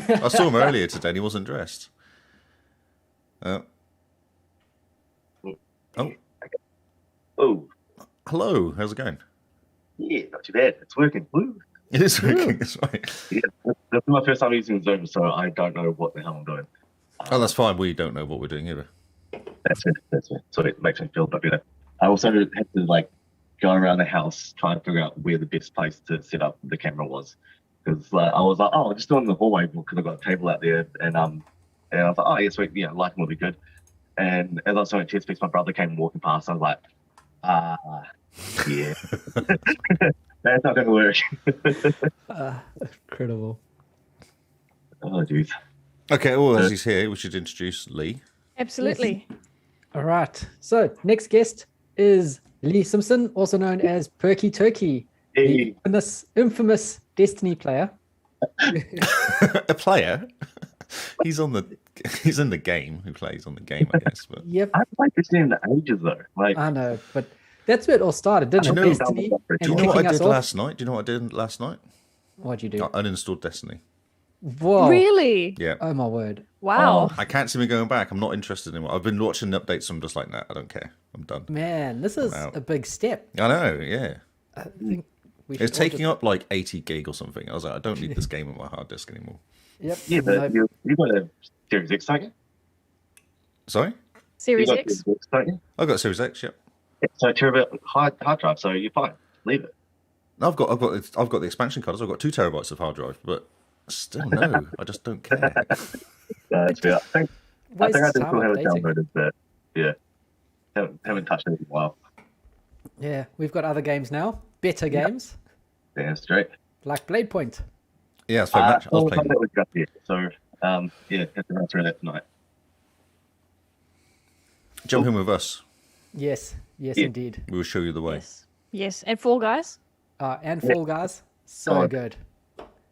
I saw him earlier today and he wasn't dressed. Oh. Oh, Hello. How's it going? yeah, not too bad. It's working. Woo. It is working. That's right. Yeah, this is my first time using Zoom, so I don't know what the hell I'm doing. Oh, that's fine. We don't know what we're doing either. That's it. So it makes me feel a bit better. I also had to go around the house trying to figure out where the best place to set up the camera was, because I was like, oh, I'll just do it in the hallway because I've got a table out there, and I was like, oh yeah, sweet, yeah, lighting will be good. And as I was doing chest piece, my brother came walking past. I was like, yeah, that's not gonna work. Incredible. Oh, jeez. Okay, well, as he's here, we should introduce Lee. Absolutely. All right. So next guest is Lee Simpson, also known as Perky Turkey, Hey. the infamous Destiny player. A player? He's in the game. Who plays on the game, I guess. But Yep, I haven't played this game in ages though. I know, but that's where it all started, didn't it? Do you know- Destiny. Do do and you know what kicking I us did off. last night? Do you know what I did last night? What'd you do? I uninstalled Destiny. Whoa. Really? Yeah. Oh my word. Wow. I can't see me going back. I'm not interested in it. I've been watching the updates, so I'm just like, nah, I don't care. I'm done. Man, this is out. a big step. I know, yeah. I think we should It's all taking up like 80 gig or something. I was like, I don't need this game on my hard disk anymore. Yep. Yeah, but no, you got a Series X, don't you? Sorry? Series You got X. Series X, don't you? I've got Series X, yep. Yeah, so terabyte hard drive, so you're fine. Leave it. I've got the expansion cards. I've got 2 terabytes of hard drive, but still no. I just don't care. It's fair. I waste think I of did time still have it updating. downloaded, but yeah, haven't touched it in a while. Yeah, we've got other games now, better games Yeah, that's great. like Blade Point. Yeah, it's very much. I was playing. that was good here. So yeah, have to run through that tonight. Jump in with us. Yes, Yeah. indeed. We will show you the way. Yes. Yes. And Fall Guys. And Fall Guys, so Oh. good.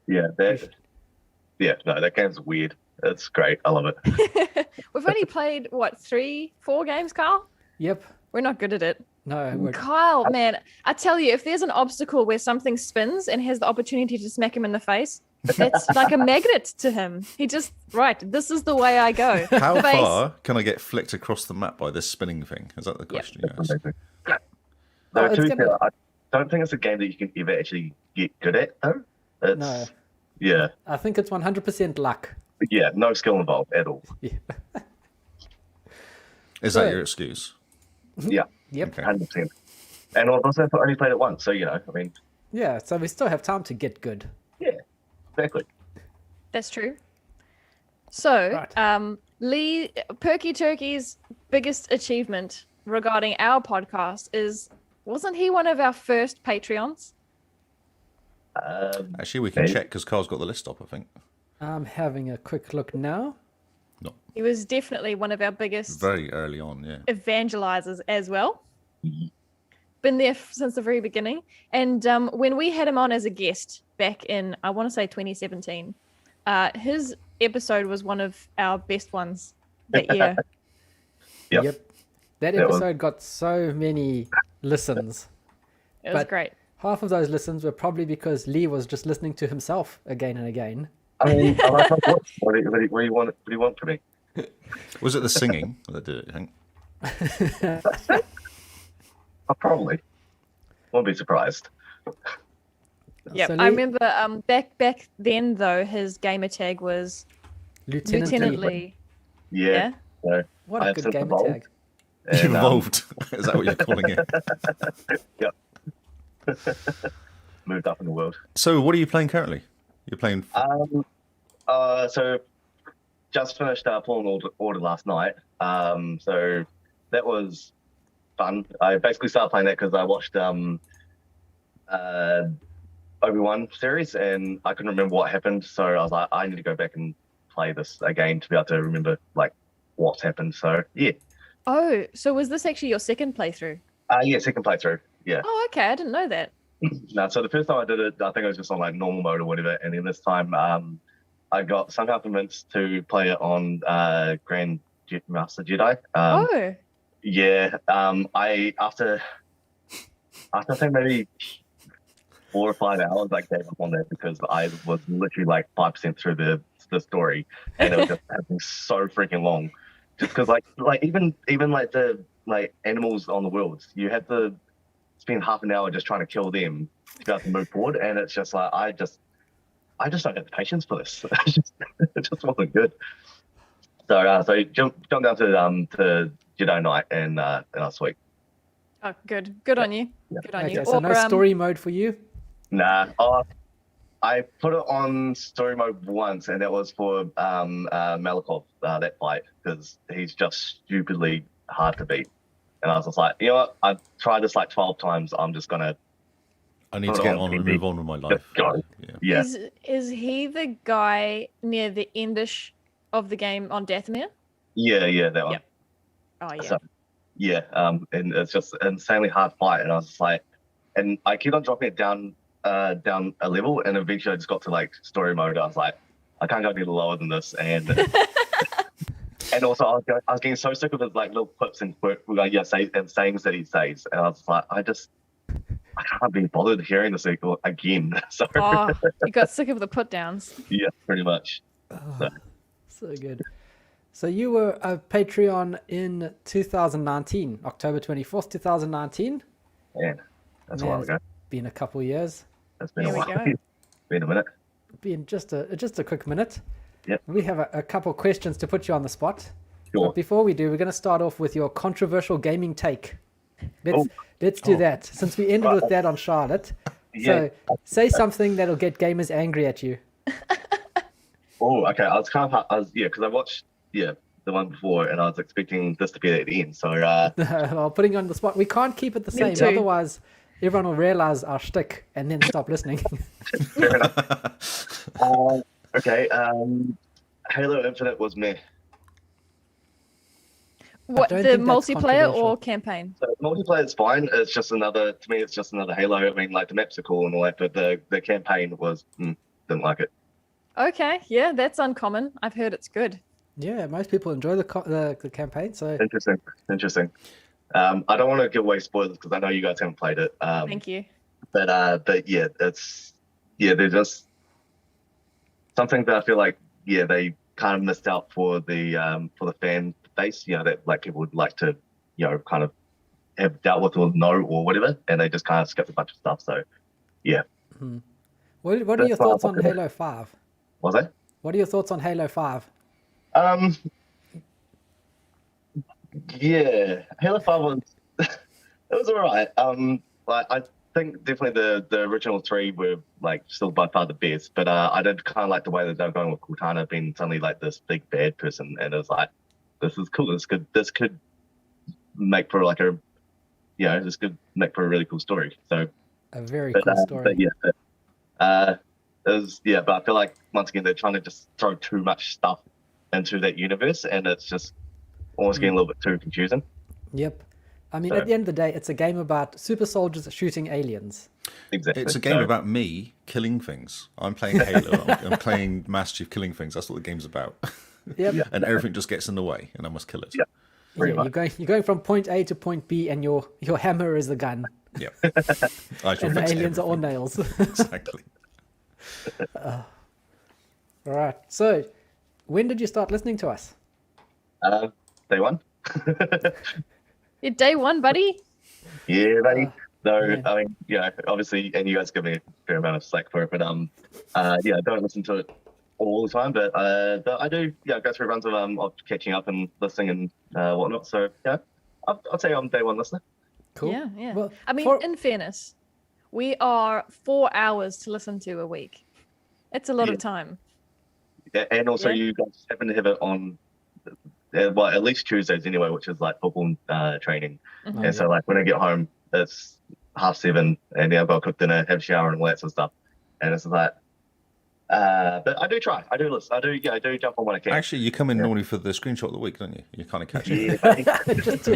Yeah, that game's weird. It's great. I love it. We've only played, what, 3-4 games, Carl? Yep. We're not good at it. No, we're, Kyle, man, I tell you, if there's an obstacle where something spins and has the opportunity to smack him in the face, that's like a magnet to him. He just, right, this is the way I go. How Face. far can I get flicked across the map by this spinning thing? Is that the question you asked? Amazing. Yeah. Though, Oh, to it's be fair, I don't think it's a game that you can ever actually get good at, though. It's, No. Yeah, I think it's 100% luck. yeah, no skill involved at all. Yeah. Is So- that your excuse? Yeah, Yep. Okay. 100%. And I've also only played it once, so I mean, Yeah, so we still have time to get good. yeah, exactly. That's true. So, Right. Perky Turkey's biggest achievement regarding our podcast is, wasn't he one of our first Patreons? Actually, we can Hey. check because Carl's got the list up, I think. I'm having a quick look now. No, He was definitely one of our biggest very early on, yeah. evangelizers as well. Been there since the very beginning. And when we had him on as a guest back in, I want to say 2017, his episode was one of our best ones that year. Yep. That That was- episode got so many listens. It was But- great. Half of those listens were probably because Lee was just listening to himself again and again. I mean, I like what do you want from me? Was it the singing that did it, Hank? I probably won't be surprised. Yeah, So I Lee- remember back then though, his gamer tag was Lieutenant, Lieutenant Lee. Lee. Yeah. Yeah. So, What a I good said gamer evolved. tag. and, Evolved. Is that what you're calling it? Yep. Moved up in the world. So, what are you playing currently? You're playing. So just finished Fallen Order last night. So that was fun. I basically started playing that because I watched Obi-Wan series and I couldn't remember what happened. So I was like, I need to go back and play this again to be able to remember like what's happened. So yeah. Oh, so was this actually your second playthrough? Yeah, second playthrough. Yeah. Oh, okay. I didn't know that. No, so the first time I did it, I think it was just on like normal mode or whatever. And then this time I got somehow convinced to play it on Grand Master Jedi. Oh, Yeah, I after I think maybe 4 or 5 hours, I gave up on that because I was literally like 5% through the story, and it was just happening so freaking long. Just because like even like the like animals on the worlds, you have to spend half an hour just trying to kill them to be able to move forward, and it's just like I just don't have the patience for this. It just wasn't good. So jump down to Jedi Knight and last week. Oh, good on you. Yeah. Good on Okay, you. so no story mode for you. Nah. I put it on story mode once, and that was for Malikov, that fight, because he's just stupidly hard to beat. And I was just like, you know what? I've tried this like 12 times. I'm just gonna. I need to get on and move on with my life. Just go. Yeah. Is he the guy near the endish of the game on Dathomir? Yeah, that one. Yep. Oh yeah. So, yeah, and it's just an insanely hard fight, and I was just like, and I keep on dropping it down a level, and eventually I just got to like story mode. I was like, I can't go any lower than this, and and also I was getting so sick of his like little clips and sayings that he says, and I was like, I can't be bothered hearing this again. So Oh, you got sick of the put downs. yeah, pretty much. So good. So you were a Patreon in 2019, October 24th, 2019. Man, that's a while ago. Been a couple years. That's been Here a we while. go. Been a minute. Been just a quick minute. Yep. We have a couple questions to put you on the spot. Sure. But before we do, we're going to start off with your controversial gaming take. Let's do that. Since we ended with that on Charlotte. Yeah. So say something that'll get gamers angry at you. Oh, okay. I was because I watched the one before, and I was expecting this to be at the end. So Well, putting you on the spot. We can't keep it the Me same. too. Otherwise, everyone will realize our shtick and then stop listening. fair enough. Okay. Halo Infinite was meh. What, don't the think that's multiplayer controversial. or campaign? So multiplayer is fine. It's just another Halo. I mean, like the maps are cool and all that, but the campaign was didn't like it. Okay, yeah, that's uncommon. I've heard it's good. Yeah, most people enjoy the campaign. So Interesting. I don't want to give away spoilers because I know you guys haven't played it. Thank you. But yeah, they're just something that I feel like they kind of missed out for the fan base. That like people would like to kind of have dealt with or know or whatever, and they just kind of skipped a bunch of stuff. So yeah. what are your That's why I thoughts on like it. Halo 5? Was that? What are your thoughts on Halo 5? Yeah, Halo 5 was it was alright. Like I think definitely the original 3 were like still by far the best, but I did kind of like the way that they're going with Cortana being suddenly like this big bad person, and it was like, this is cool. This could make for like a this could make for a really cool story. So A very cool story. But I feel like once again they're trying to just throw too much stuff into that universe, and it's just almost getting a little bit too confusing. Yep. I mean, at the end of the day, it's a game about super soldiers shooting aliens. Exactly. It's a game about me killing things. I'm playing Halo. I'm playing Master Chief killing things. That's what the game's about. Yep. Yeah. And everything just gets in the way, and I must kill it. Yeah. Pretty much. You're going from point A to point B, and your hammer is the gun, Yeah. I shall and the fix aliens are all everything. nails. Exactly. All right. So, when did you start listening to us? Day one. Your day one, buddy. Yeah, buddy. So yeah. I mean, obviously, and you guys give me a fair amount of slack for it, but I don't listen to it all the time, but I do, go through runs of catching up and listening and whatnot. So I'd say I'm day one listener. Cool. Yeah. Well, I mean, for- in fairness, we are 4 hours to listen to a week. It's a lot of time. And also, you guys happen to have it on, at least Tuesdays anyway, which is like football training. Mhm. And so, like, when I get home, it's 7:30, and I've got to cook dinner, have a shower, and all that sort of stuff. And it's like, but I do try. I do listen. I do jump on when I can. Actually, you come in normally for the screenshot of the week, don't you? You kind of catch it. Yeah, just to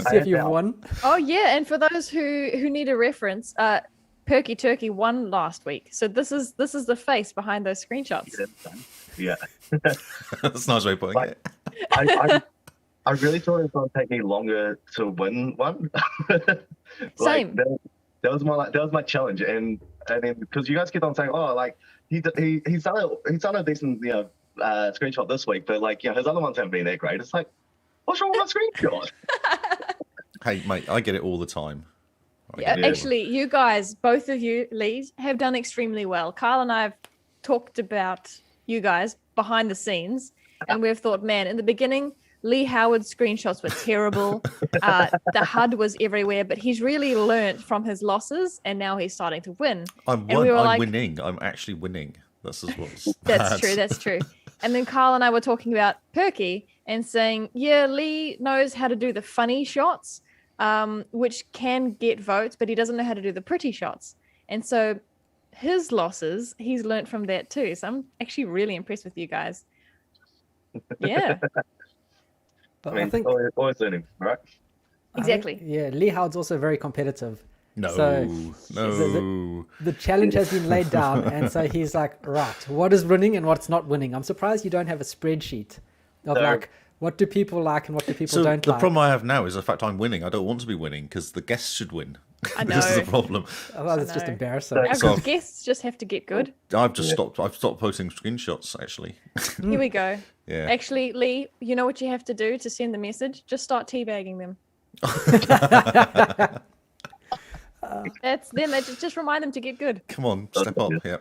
see if you've won. Oh yeah, and for those who need a reference, Perky Turkey won last week. So this is the face behind those screenshots. yeah. That's a nice way of putting it. I really thought it was going to take me longer to win one. Same. That was my challenge, and And then because you guys kept on saying, oh, like he's done a decent screenshot this week, but like his other ones haven't been that great. It's like, what's wrong with my screenshot? Hey, mate, I get it all the time. Actually, you guys, both of you, Lee, have done extremely well. Carl and I have talked about you guys behind the scenes, and we've thought, man, in the beginning, Lee Howard's screenshots were terrible. The HUD was everywhere, but he's really learnt from his losses, and now he's starting to win. I'm winning. I'm actually winning. That's as well. That's true. And then Carl and I were talking about Perky and saying, yeah, Lee knows how to do the funny shots, which can get votes, but he doesn't know how to do the pretty shots. And so his losses, he's learnt from that too. So I'm actually really impressed with you guys. Yeah. I think always learning, right? Exactly. Lee Howard's also very competitive. No. The challenge has been laid down, and so he's like, right, what is winning and what's not winning? I'm surprised you don't have a spreadsheet of like, what do people like and what do people don't the like? problem I have now is the fact I'm winning. I don't want to be winning because the guests should win. I know. This is the problem. Otherwise, it's just embarrassing. Our guests just have to get good. I've stopped posting screenshots, actually. Here we go. Yeah. Actually, Lee, you know what you have to do to send the message? Just start teabagging them. That's them. Just remind them to get good. Come on, step up. Yeah.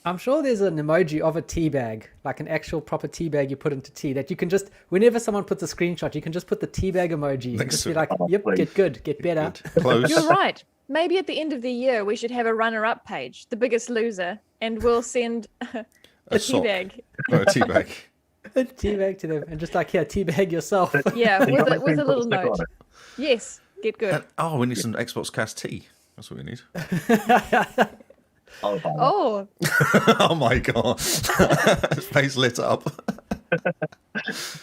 I'm sure there's an emoji of a tea bag, like an actual proper tea bag you put into tea, that you can just, whenever someone puts a screenshot, you can just put the tea bag emoji and just be like, yep, get good, get better. Close. You're right. Maybe at the end of the year, we should have a runner-up page, the biggest loser, and we'll send a tea bag. No, a tea bag. A tea bag to them and just like, here, tea bag yourself. Yeah, with a little note. Yes, get good. And, we need some XboxCast tea. That's what we need. Oh. Oh my god. His face lit up.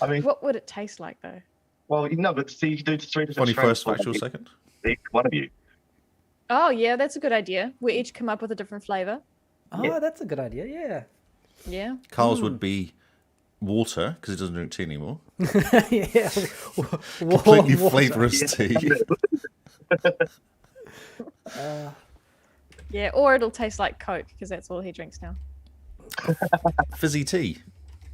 I mean, what would it taste like though? Well, but see, you can do 3 different 21st factual second. Each one of you. Oh yeah, that's a good idea. We each come up with a different flavor. Oh, that's a good idea. Yeah. Yeah. Carl's would be water because he doesn't drink tea anymore. Yeah. Completely flavorless tea. Yeah, or it'll taste like Coke because that's all he drinks now. Fizzy tea.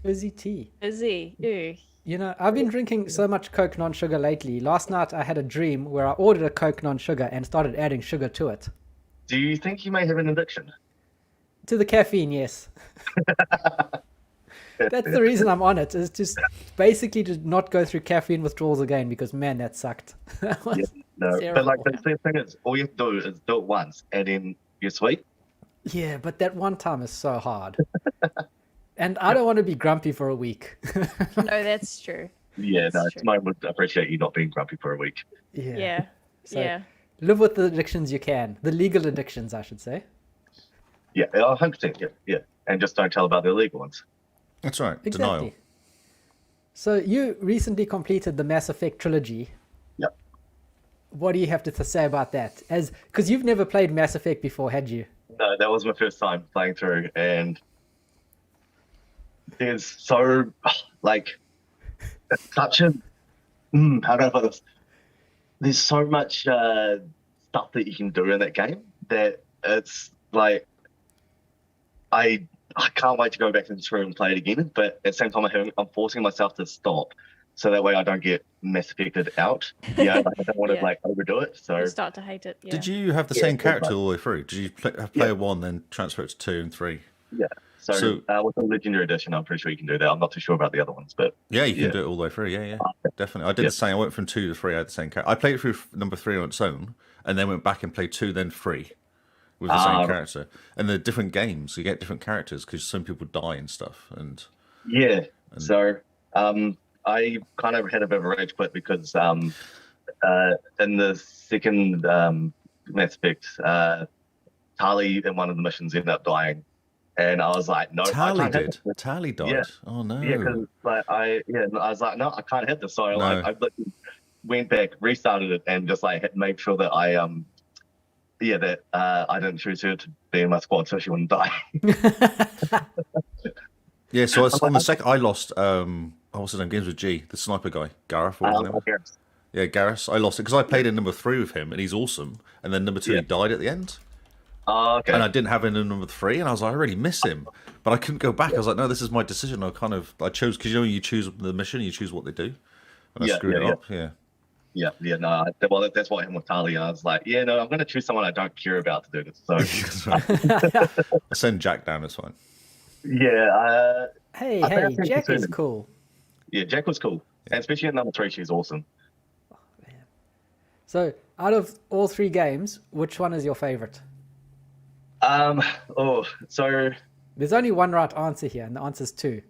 Fizzy tea. Fizzy. Ew. You know, I've been drinking so much Coke non-sugar lately. Last night I had a dream where I ordered a Coke non-sugar and started adding sugar to it. Do you think you may have an addiction? To the caffeine, yes. That's the reason I'm on it, is just basically to not go through caffeine withdrawals again, because man, that sucked. That was No, but like the thing is, all you have to do is do it once, and then you're sweet. Yeah, but that one time is so hard. And I don't want to be grumpy for a week. No, that's true. Yeah, That's true. Mine would appreciate you not being grumpy for a week. Yeah. So, Yeah. Live with the addictions you can. The legal addictions, I should say. Yeah, 100%. Yeah, and just don't tell about the illegal ones. That's right. Exactly. Denial. So you recently completed the Mass Effect trilogy. Yep. What do you have to say about that? Because you've never played Mass Effect before, had you? No, that was my first time playing through, and there's so like such a how do I put this? There's so much stuff that you can do in that game that it's like I can't wait to go back into the room and play it again. But at the same time, I'm forcing myself to stop so that way I don't get Mass Affected out. Yeah, like, I don't want to like overdo it. So You start to hate it. Yeah. Did you have the same character all the way through? Did you play 1, then transfer it to 2 and 3? Yeah. So with the Legendary Edition, I'm pretty sure you can do that. I'm not too sure about the other ones, but Yeah, you can do it all the way through. Yeah, definitely. I did the same. I went from 2 to 3. I had the same character. I played it through number 3 on its own, and then went back and played 2, then 3 with the same character. And they're different games. You get different characters because some people die and stuff. And so I kind of had a bit of a rage quit because in the second Mass Effect, Tali in one of the missions ended up dying. And I was like, no, Tali did. Tali died. Yeah. Oh no. Yeah, because I was like, no, I can't hit this. So I literally went back, restarted it, and just like made sure that I didn't choose her to be in my squad so she wouldn't die. Yeah, so on the second, I lost. What's his name? Games with G, the sniper guy, Gareth. Yeah, Gareth. I lost it because I played in number 3 with him, and he's awesome. And then number 2, he died at the end. Oh, okay. And I didn't have him in number 3, and I was like, I really miss him, but I couldn't go back. I was like, no, this is my decision. I chose, because you know, you choose the mission, you choose what they do, and I screwed it up. Yeah, no. Well, that's what happened with Tali. I was like, yeah, no, I'm going to choose someone I don't care about to do this. So I send Jack down. It's fine. yeah. Hey, think Jack is soon. cool. Yeah, Jack was cool, and especially in number 3, she's awesome. So, out of all 3 games, which one is your favorite? So There's only one right answer here, and the answer is 2.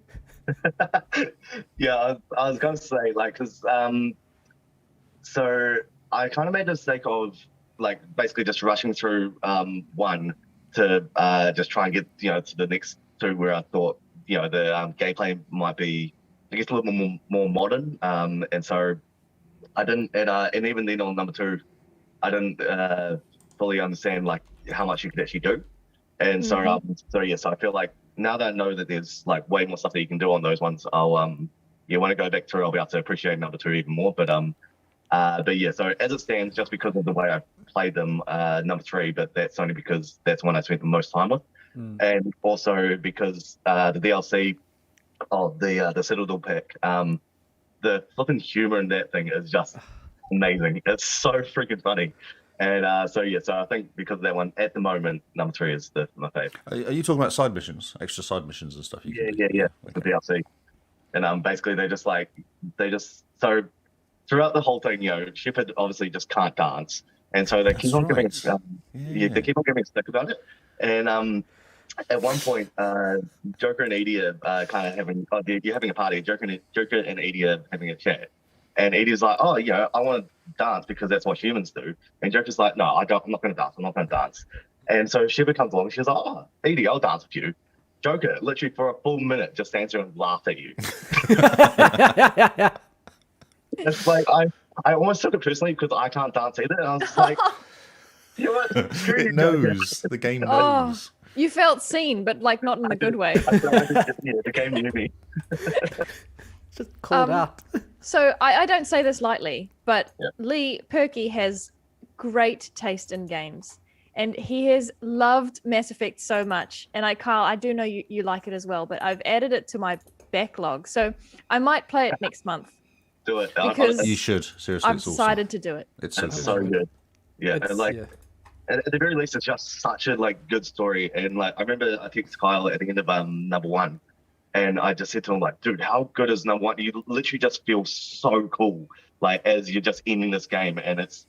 yeah, I was going to say, like, because so I kind of made the mistake of like basically just rushing through 1 to just try and get to the next 2 where I thought the gameplay might be, I guess, a little more modern, and so I didn't, and even then on number 2, I didn't fully understand like how much you could actually do, and so I feel like now that I know that there's like way more stuff that you can do on those ones, I'll when I go back through, I'll be able to appreciate number 2 even more. But yeah, so as it stands, just because of the way I played them, number 3, but that's only because that's one I spent the most time with, and also because the DLC of the Citadel pack, the flipping humor in that thing is just amazing. It's so freaking funny. And so I think because of that one, at the moment, number 3 is my fave. Are you talking about side missions, extra side missions and stuff? Yeah. The DLC, and basically so throughout the whole thing, Shepard obviously just can't dance, and so they keep on giving they keep on giving stick about it, and at one point, Joker and Edie are kind of you're having a party. Joker and Edie are having a chat. And Edie's like, oh, I want to dance because that's what humans do. And Joker's like, no, I'm not going to dance. I'm not going to dance. And so Shepard comes along and she's like, oh, Edie, I'll dance with you. Joker, literally for a full minute, just stands there and laughs at you. It's like, I almost took it personally because I can't dance either. And I was just like, you know what? It knows. The game knows. You felt seen, but like not in the good way. The game knew me. Just called out. So I don't say this lightly, but Lee Perky has great taste in games, and he has loved Mass Effect so much. And Carl, I do know you like it as well, but I've added it to my backlog, so I might play it next month. Do it. Because you should, seriously. I've decided to do it. It's so good. Yeah, and at the very least, it's just such a good story. And like I remember, I think Kyle at the end of number 1. And I just said to him, like, dude, how good is number 1? You literally just feel so cool, like, as you're just ending this game. And it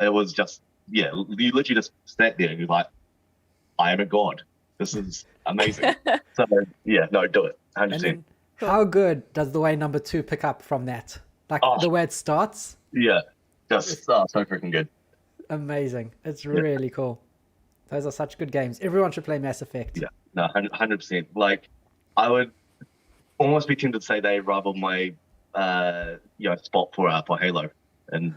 was just, you literally just sat there and you're like, I am a god. This is amazing. So, do it. 100%. How good does the way number 2 pick up from that? Like, the way it starts? Yeah, just so freaking good. Amazing. It's really cool. Those are such good games. Everyone should play Mass Effect. Yeah, no, 100%. Like, I would almost be tempted to say they rival my spot for Halo and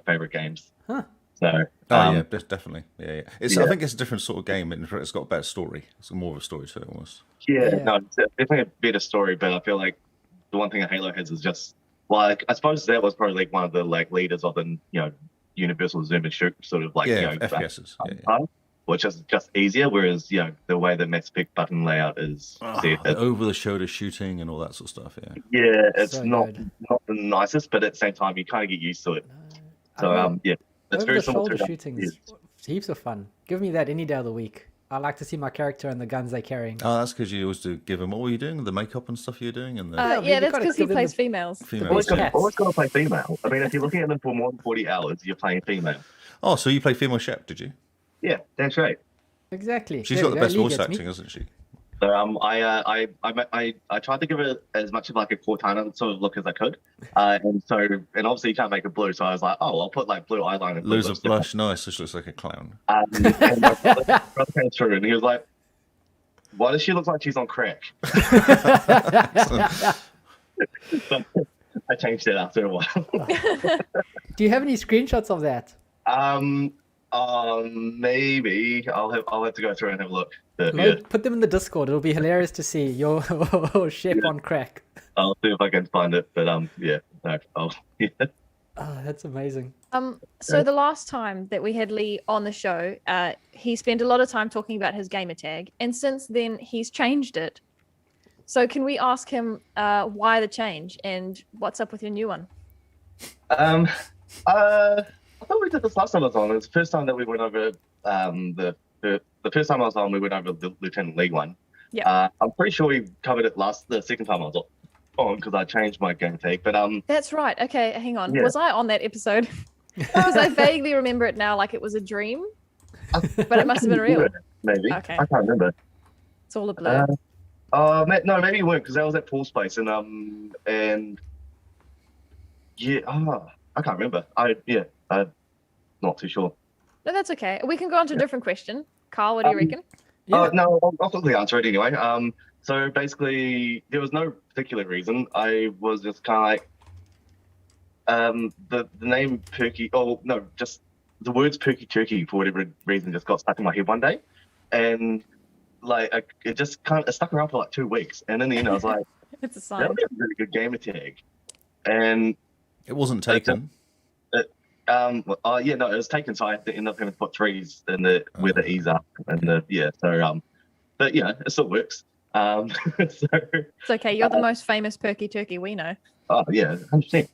favorite games. Huh. So definitely. Yeah. I think it's a different sort of game, and it's got a better story. It's more of a story to it almost. No, it's definitely a better story, but I feel like the one thing that Halo has is just like, I suppose that was probably like one of the leaders of the universal zoom and shoot sort of FPSs. Which is just easier, whereas the way the Mass Effect button layout is set, over the shoulder shooting and all that sort of stuff. It's so not the nicest, but at the same time you kind of get used to it. So it's very similar to shooting. Heaps of fun. Give me that any day of the week. I like to see my character and the guns they're carrying. Oh, that's because you always do give them. What were you doing? The makeup and stuff you're doing, and the that's because he plays females. Always got to play female. I mean, if you're looking at them for more than 40 hours, you're playing female. Oh, so you play female Shep, did you? Yeah, that's right. Exactly. She's got the best voice acting, hasn't she? So I tried to give it as much of like a Cortana sort of look as I could, and obviously you can't make it blue, so I was like, oh, I'll put like blue eyeliner. Lose a blush, nice. So she looks like a clown. And my brother came through, and he was like, "Why does she look like she's on crack?" So I changed it after a while. Do you have any screenshots of that? Maybe I'll have to go through and have a look. But, put them in the Discord. It'll be hilarious to see your Shep on crack. I'll see if I can find it. But Oh, Oh, that's amazing. So the last time that we had Lee on the show, he spent a lot of time talking about his gamer tag, and since then he's changed it. So can we ask him why the change and what's up with your new one? I thought we did this last time I was on. It was the first time that we went over the first time I was on. We went over the Lieutenant Lee one. Yeah. I'm pretty sure we covered it the second time I was on because I changed my game tag. But That's right. Okay, hang on. Yeah. Was I on that episode? Because I vaguely remember it now, like it was a dream, but it must have been real. Maybe. Okay. I can't remember. It's all a blur. No, maybe you weren't because that was at Paul's place and yeah. I can't remember. I'm not too sure. No, that's okay. We can go on to a different question. Carl, what do you reckon? Yeah. No, I'll quickly answer it anyway. So basically, there was no particular reason. I was just kind of like, the name Perky. Oh no, just the words Perky Turkey for whatever reason just got stuck in my head one day, and like it just it stuck around for like 2 weeks, and in the end I was like, It's a that sign. would be a really good gamer tag, and It wasn't taken. it was taken, so I had to end up having to put 3s in where the E's are, and but yeah, it still works. So It's okay. You're the most famous Perky Turkey we know. oh yeah, 100%.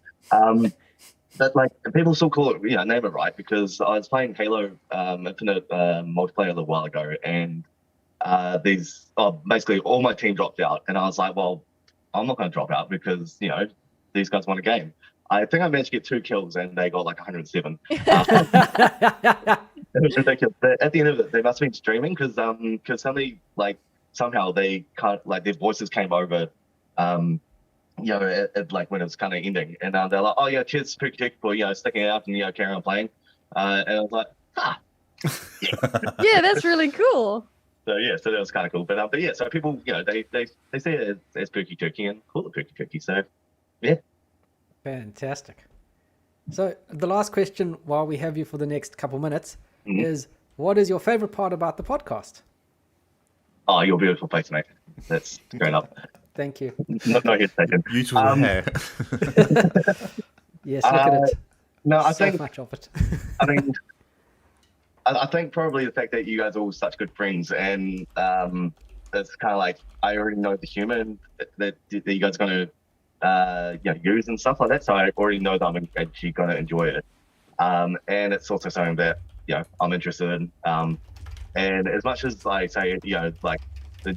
But like people still call it, name it right, because I was playing Halo Infinite multiplayer a little while ago, and basically all my team dropped out, and I was like, well, I'm not going to drop out because these guys want a game. I think I managed to get 2 kills, and they got like 107. It was ridiculous. But at the end of it, they must have been streaming because somehow they can't, like, their voices came over, like when it was kind of ending, and they're like, oh yeah, cheers Perky Turkey for sticking it out and carrying on playing, and I was like, Yeah, that's really cool. so that was kind of cool. But yeah, so people they say it as Perky Turkey and call it Perky Turkey. So yeah. Fantastic. So the last question while we have you for the next couple minutes is, what is your favorite part about the podcast? Oh, you're a beautiful place, mate. That's straight up. Thank you. No hesitation. Beautiful hair. Yes, look at it. No, I So think much of it. I mean, I think probably the fact that you guys are all such good friends, and it's kind of like I already know the humor that you guys are going to use and stuff like that. So I already know that I'm actually going to enjoy it, and it's also something that I'm interested in. And as much as I say, like the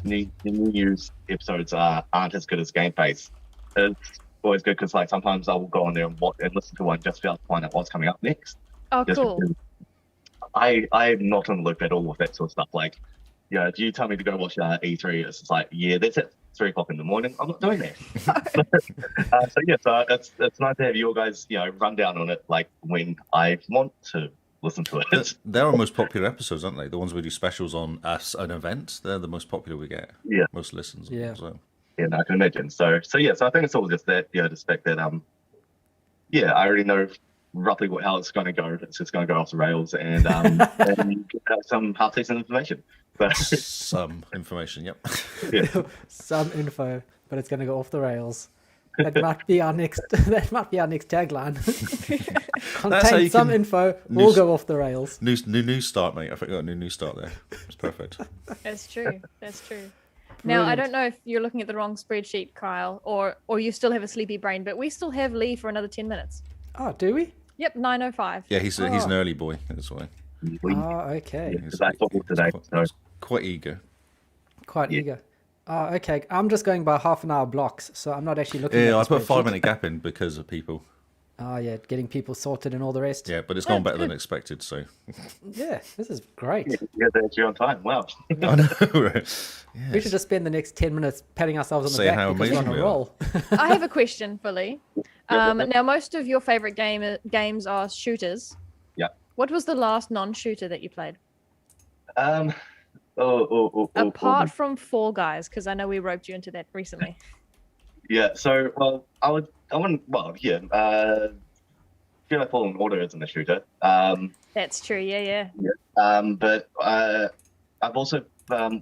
new news episodes aren't as good as Game Face, it's always good because like sometimes I will go on there and listen to one just to find out what's coming up next. Oh, Just cool. because I'm not in the loop at all with that sort of stuff. Like, if you tell me to go watch E3, it's just like, yeah, that's at 3 o'clock in the morning. I'm not doing that. So it's nice to have you guys, run down on it like when I want to listen to it. They're our most popular episodes, aren't they? The ones we do specials on an event. They're the most popular we get. Yeah. Most listens. Yeah. So. Yeah, I can imagine. So I think it's all just that, the fact that I already know roughly how it's going to go. It's just going to go off the rails, and and you get some half decent information. But Some information, yep. yeah, Some info, but it's going to go off the rails. That might be our next. That might be our next tagline. That's how you Contain some can- info, will go off the rails. New news start, mate. I think I got a new news start there. It's perfect. That's true. That's true. Now, I don't know if you're looking at the wrong spreadsheet, Kyle, or you still have a sleepy brain, but we still have Lee for another 10 minutes. Oh, do we? Yep, 9:05. Yeah, he's an early boy. That's why. Oh, okay. because I football today. So He's quite eager. Quite eager. Oh, okay. I'm just going by half an hour blocks, so I'm not actually looking at Yeah, I the put a spreadsheet. 5-minute gap in because of people. Oh, yeah, getting people sorted and all the rest. Yeah, but it's gone better than expected. So Yeah, this is great. yeah, that's you on time. Wow. I know. Right? We should just spend the next 10 minutes patting ourselves on the Say back how because we're on amazing a we are. roll. I have a question for Lee. Now, most of your favorite games are shooters. Yeah. What was the last non-shooter that you played? Apart From Fall Guys, because I know we roped you into that recently. yeah. So I wouldn't. Well, yeah. Jedi Fallen Order isn't a shooter. That's true. Yeah. But I've also I've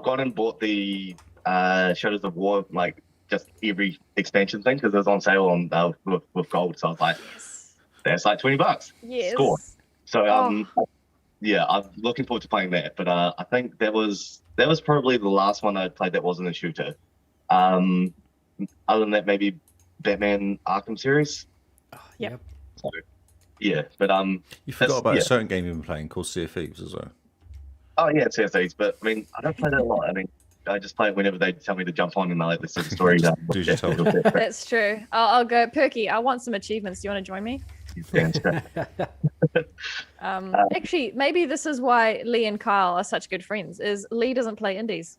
gone and bought the Shadows of War like just every expansion thing because it was on sale on with gold. So I was like, Yes. that's like $20. Yes. Score. So Oh. yeah, I'm looking forward to playing that. But I think that was probably the last one I played that wasn't a shooter. Other than that, maybe Batman Arkham series. Oh, Yep. So, yeah, but You forgot about yeah. a certain game you've been playing called Sea of Thieves as well. Oh yeah, it's CSAs, but I mean, I don't play that a lot. I mean, I just play it whenever they tell me to jump on and I let the story down. Do as you're told. That's true. I'll go. Perky, I want some achievements. Do you want to join me? Actually, maybe this is why Lee and Kyle are such good friends. Is Lee doesn't play indies,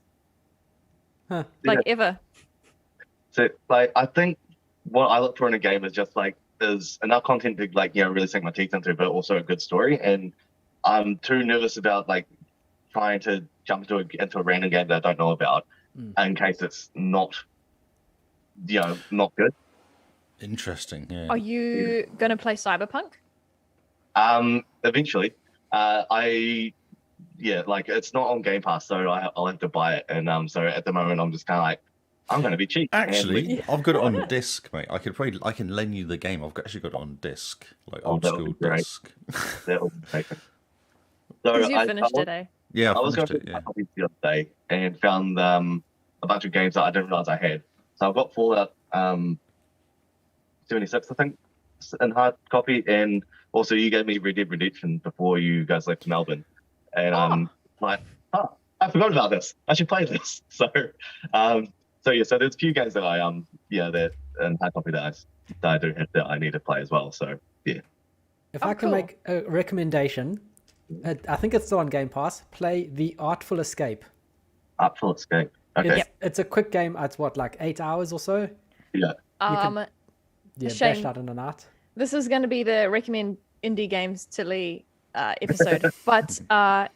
like ever. So, like, I think what I look for in a game is just like there's enough content to like really sink my teeth into, but also a good story. And I'm too nervous about like trying to jump into a random game that I don't know about, in case it's not good. Interesting. Yeah. Are you gonna play Cyberpunk? Eventually, like it's not on Game Pass, so I'll have to buy it. And so at the moment, I'm just kind of like, I'm going to be cheap. Actually, I've got it on disc, mate. I can lend you the game. I've actually got it on disc, like old school disc. That would be great. Because you finished it, eh? Yeah, I was going to copies the other day and found a bunch of games that I didn't realize I had. So I've got Fallout 76, I think, in hard copy, and also you gave me Red Dead Redemption before you guys left Melbourne, and I'm like, I forgot about this. I should play this. So so there's a few games that I that in hard copy that I do have that I need to play as well. So yeah. If I can make a recommendation, I think it's still on Game Pass. Play The Artful Escape. Artful Escape. Okay. It's a quick game. It's what, like 8 hours or so? Yeah. Bash out in a night. This is going to be the recommend indie games to Lee episode, but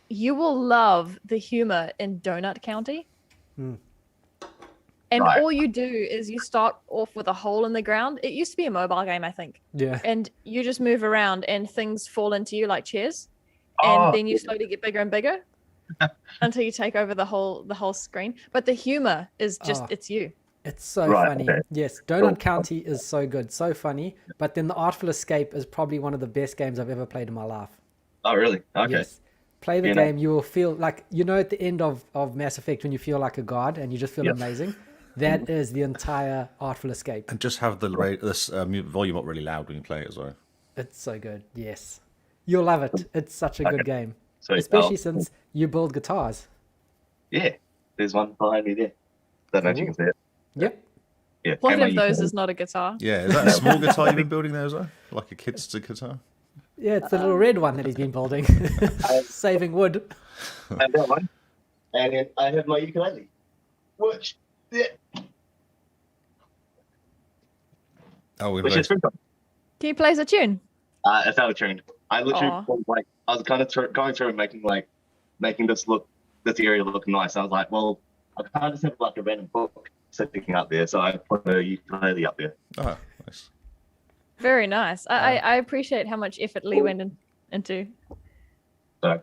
you will love the humor in Donut County. And all you do is you start off with a hole in the ground. It used to be a mobile game, I think. Yeah. And you just move around and things fall into you like chairs. And then you slowly get bigger and bigger until you take over the whole screen. But the humor is just, it's you. It's so funny. Okay. Yes, Donut County is so good, so funny. But then The Artful Escape is probably one of the best games I've ever played in my life. Oh, really? Okay. Yes. Play the game, you will feel like, at the end of Mass Effect when you feel like a god and you just feel amazing. That is the entire Artful Escape. And just have the volume up really loud when you play it as well. It's so good, yes. You'll love it. It's such a good game. So, especially since you build guitars. Yeah, there's one behind me there. Don't know if you can see it. Yep. Yeah. One of those is not a guitar. Yeah, is that a small guitar you've been building there as well? Like a kid's guitar? Yeah, it's the little red one that he's been building. Saving wood. I have that one. And then I have my ukulele. Which, Can you play us a tune? It's out of tune. I literally I was kind of going through and making this area look nice. I was like, well, I can't just have like a random book sitting up there, so I put a ukulele up there. Oh, nice. Very nice. I appreciate how much effort Lee went into. So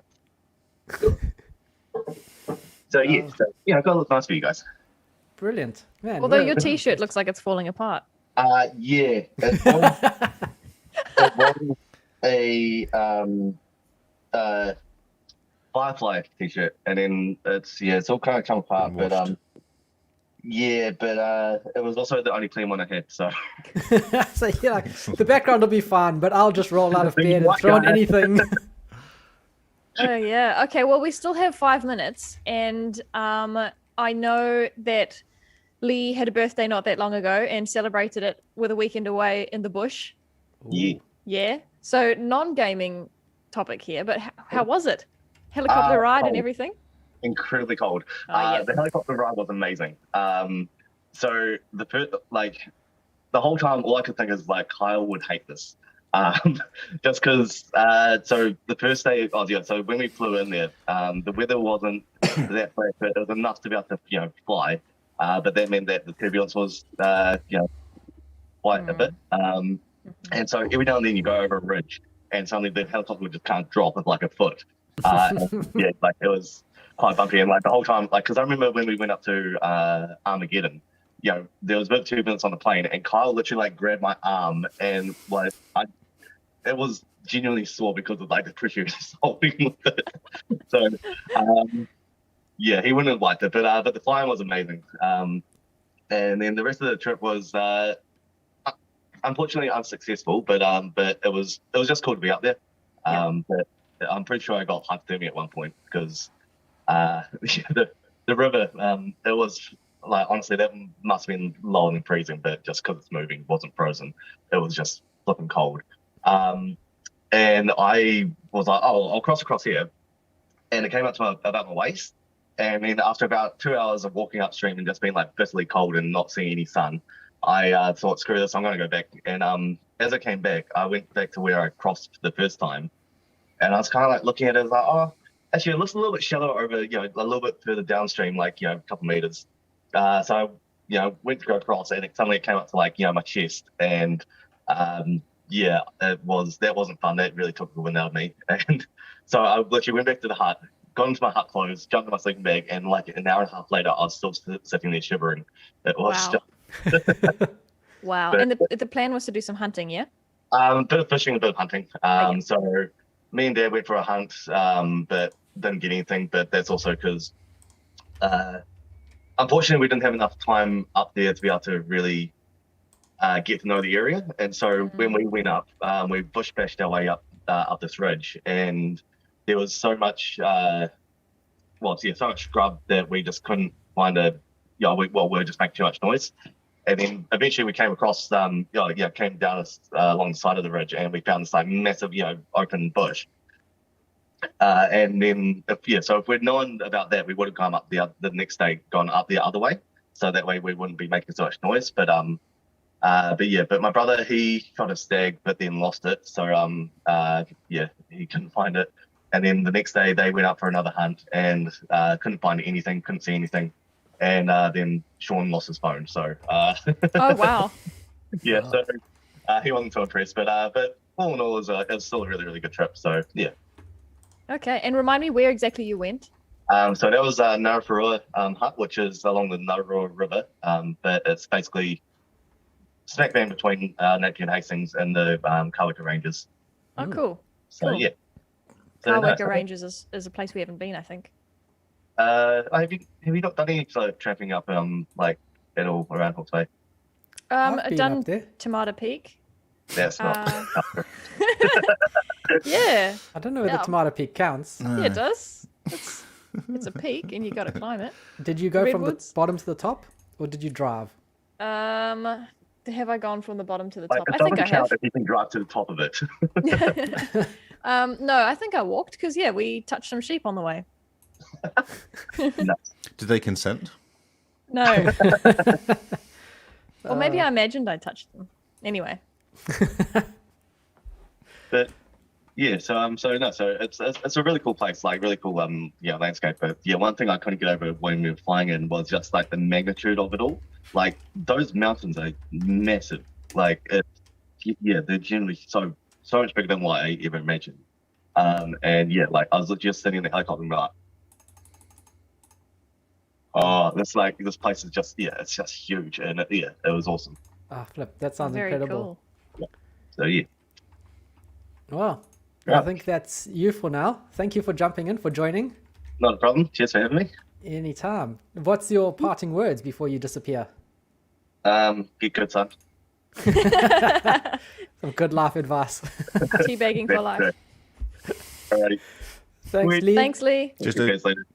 yeah, I got to look nice for you guys. Brilliant, man. Although your T-shirt looks like it's falling apart. Yeah. It was a Firefly T-shirt, and then it's all kind of come apart. But it was also the only clean one I had. So, so the background will be fine, but I'll just roll out of bed and throw on anything. Oh yeah. Okay. Well, we still have 5 minutes, and I know that Lee had a birthday not that long ago and celebrated it with a weekend away in the bush. Yeah. Yeah. So non-gaming topic here, but how was it? Helicopter ride and everything? Incredibly cold. The helicopter ride was amazing. So the whole time, all I could think is like Kyle would hate this. Just because. So the first day, so when we flew in there, the weather wasn't that bad, but it was enough to be able to fly. But that meant that the turbulence was quite a bit. And so every now and then you go over a ridge, and suddenly the helicopter would just can't drop with like a foot. It was quite bumpy, and like the whole time, like because I remember when we went up to Armageddon, there was about 2 minutes on the plane, and Kyle literally like grabbed my arm, and like it was genuinely sore because of like the pressure he was holding with it. So yeah, he wouldn't have liked it, but the flying was amazing. And then the rest of the trip was unfortunately unsuccessful, but it was just cool to be up there. But I'm pretty sure I got hypothermia at one point because the river, it was like, honestly, that must have been lower than freezing, but just because it's moving, it wasn't frozen. It was just flipping cold. And I was like, oh, I'll cross across here. And it came up to about my waist. And then after about 2 hours of walking upstream and just being like bitterly cold and not seeing any sun, I thought, screw this, I'm going to go back. And as I came back, I went back to where I crossed the first time. And I was kind of like looking at it, like, oh, actually, it looks a little bit shallow over, a little bit further downstream, like, a couple meters. So I, went to go across, and suddenly it came up to like, my chest. And that wasn't fun. That really took the wind out of me. And so I literally went back to the hut, got into my hut clothes, jumped in my sleeping bag, and like an hour and a half later, I was still sitting there shivering. It was just... Wow. But, and the plan was to do some hunting, yeah? A bit of fishing, a bit of hunting. So me and Dad went for a hunt, but didn't get anything. But that's also because, unfortunately, we didn't have enough time up there to be able to really get to know the area. And so when we went up, we bush bashed our way up this ridge, and there was so much, so much scrub that we just couldn't find we were just making too much noise. And then eventually we came across, came down along the side of the ridge, and we found this like massive, open bush. And then, if we'd known about that, we would have come up the next day, gone up the other way, so that way we wouldn't be making so much noise. But my brother, he shot a stag, but then lost it. So he couldn't find it. And then the next day they went up for another hunt and couldn't find anything, couldn't see anything. And then Sean lost his phone. So oh wow. Yeah, so he wasn't too impressed, but all in all, it was still a really, really good trip. So yeah. Okay, and remind me where exactly you went. So that was Narapurua hut, which is along the Narapurua River, but it's basically smack bang between Napier and Hastings and the Kawika Ranges. Oh, cool. So cool. yeah. Kawika Ranges is a place we haven't been, I think. Have you not done any tramping up like at all around Hawke's Bay? I've done been up there. Tomato Peak. That's not. Yeah. I don't know whether Tomato Peak counts. Yeah, it does. It's a peak, and you got to climb it. Did you go from the Redwoods? bottom to the top, or did you drive? Have I gone from the bottom to the Like, top? it I think I doesn't count have. if you can drive to the top of it. No, I think I walked because we touched some sheep on the way. No. Did they consent? No. Or maybe I imagined I touched them. Anyway. But yeah, so it's a really cool place, like really cool landscape. But yeah, one thing I couldn't get over when we were flying in was just like the magnitude of it all. Like those mountains are massive. Like they're generally so much bigger than what I ever imagined. And yeah, like I was just sitting in the helicopter and like, oh, this place is just it's just huge, and it was awesome. Ah, flip, that sounds Very incredible. cool. So yeah. Well, Yeah. I think that's you for now. Thank you for jumping in, for joining. Not a problem. Cheers for having me. Anytime. What's your parting words before you disappear? Get good, son. Some good life advice. Teabagging for life. Alrighty. Thanks, Sweet. Lee. Thanks, Lee. Just See you guys later.